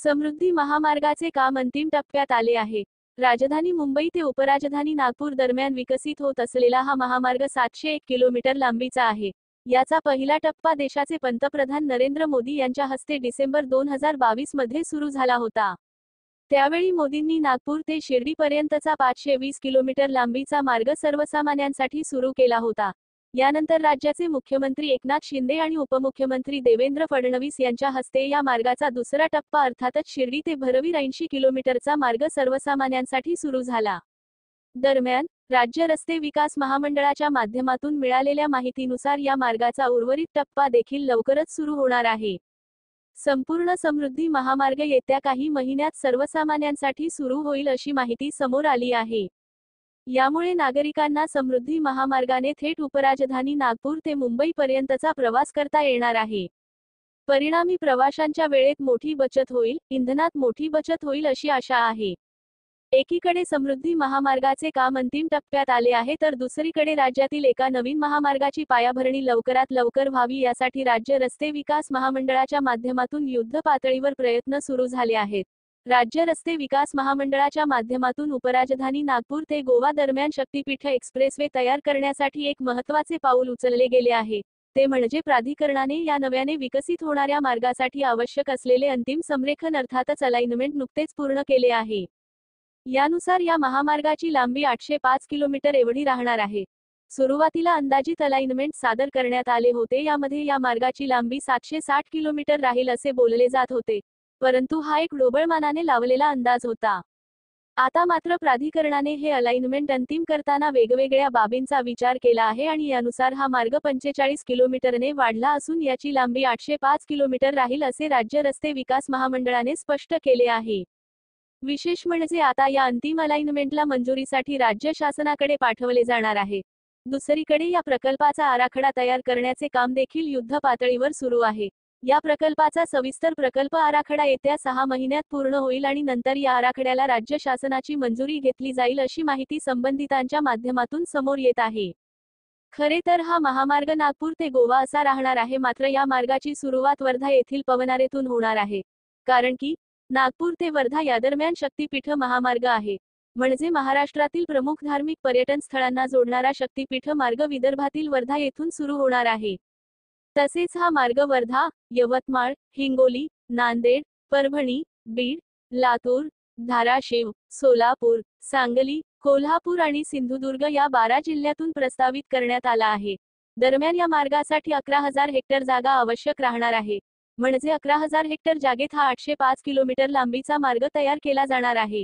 समृद्धी महामार्गाचे काम अंतिम टप्प्यात आले आहे। राजधानी मुंबई ते उपराजधानी नागपूर दरम्यान विकसित होत असलेला हा महामार्ग 701 किलोमीटर लांबीचा आहे। याचा पहिला टप्पा देशाचे पंतप्रधान नरेंद्र मोदी यांच्या हस्ते डिसेंबर 2022 मध्ये सुरू झाला होता। त्यावेळी मोदींनी नागपूर ते शिर्डीपर्यंतचा 520 किलोमीटर लांबीचा मार्ग सर्वसामान्यांसाठी सुरू केला होता। यानंतर राज्याचे मुख्यमंत्री एकनाथ शिंदे आणि उपमुख्यमंत्री देवेंद्र फडणवीस यांच्या हस्ते या मार्गाचा दुसरा टप्पा अर्थातच शिर्डी ते भरवीर 80 किलोमीटरचा मार्ग सर्वसामान्यांसाठी सुरू झाला। दरम्यान, राज्य रस्ते विकास महामंडळाच्या माध्यमातून मिळालेल्या माहितीनुसार या मार्गाचा उर्वरित टप्पा देखील लवकरच सुरू होणार आहे। संपूर्ण समृद्धी महामार्ग येत्या काही महिन्यात सर्वसामान्यांसाठी सुरू होईल अशी माहिती समोर आली आहे। यामुळे नागरिकांना समृद्धी महामार्गाने थेट उपराजधानी नागपूर ते मुंबई पर्यंतचा प्रवास करता येणार आहे। परिणामी प्रवाशांच्या वेळेत मोठी बचत होईल, इंधनात मोठी बचत होईल अशी आशा आहे। एकीकडे समृद्धी महामार्गाचे काम अंतिम टप्प्यात आले आहे तर दुसरीकडे राज्यातील एका नवीन महामार्गाची पायाभरणी लवकरात लवकर व्हावी यासाठी राज्य रस्ते विकास महामंडळाच्या माध्यमातून युद्ध पातळीवर प्रयत्न सुरू झाले आहेत। राज्य रस्ते विकास महामंडळाच्या माध्यमातून उपराजधानी नागपूर ते गोवा दरम्यान शक्तिपीठ एक्सप्रेसवे तयार करण्यासाठी एक महत्त्वाचे पाऊल उचलले गेले आहे। ते म्हणजे प्राधिकरणाने या नव्याने विकसित होणाऱ्या मार्गासाठी आवश्यक असलेले अंतिम संरेखन अर्थातच अलाइनमेंट नुकतेच पूर्ण केले आहे। यानुसार या महामार्गाची लांबी 805 किलोमीटर एवढी राहणार आहे। सुरुवातीला अंदाजित अलाइनमेंट सादर करण्यात आले होते, यामध्ये या मार्गाची लांबी 760 किलोमीटर राहील असे बोलले जात होते, परंतु हा एक ढोबळमानाने लावलेला अंदाज होता। आता मात्र प्राधिकरणाने हे अलाइनमेंट अंतिम करताना वेगवेगळ्या बाबींचा विचार केला आहे आणि यानुसार हा मार्ग 45 किलोमीटरने वाढला असून याची लांबी 805 किलोमीटर राहील असे राज्य रस्ते विकास महामंडळाने स्पष्ट केले आहे। विशेष म्हणजे आता या अंतिम अलाइनमेंटला मंजुरीसाठी राज्य शासनाकडे पाठवले जाणार आहे। दुसरीकडे या प्रकल्पाचा आराखडा तयार करण्याचे काम देखील युद्ध पातळीवर सुरू आहे। या प्रकल्पाचा सविस्तर प्रकल्प आराखडा येत्या 6 महिन्यात पूर्ण होईल आणि नंतर या आराखड्याला राज्य शासनाची मंजुरी घेतली जाईल अशी माहिती संबंधितांच्या माध्यमातून समोर येत आहे। खरे तर हा महामार्ग नागपूर ते गोवा असा राहणार आहे, मात्र या मार्गाची सुरुवात वर्धा येथील पवनारेतून होणार आहे। कारण की नागपूर ते वर्धा या दरम्यान शक्तिपीठ महामार्ग आहे, म्हणजे महाराष्ट्रातील प्रमुख धार्मिक पर्यटन स्थळांना जोडणारा शक्तिपीठ मार्ग विदर्भातील वर्धा येथून सुरू होणार आहे। तसेच हा मार्ग वर्धा, यवतमाळ, हिंगोली, नांदेड, परभणी, बीड, लातूर, धाराशिव, सोलापूर, सांगली, कोल्हापूर आणि सिंधुदुर्ग या 12 जिल्ह्यातून प्रस्तावित करण्यात आला आहे। दरम्यान या मार्गासाठी 11,000 हेक्टर जागा आवश्यक राहणार आहे, म्हणजे 11,000 हेक्टर जागेत हा 805 किलोमीटर लांबीचा मार्ग तयार केला जाणार आहे।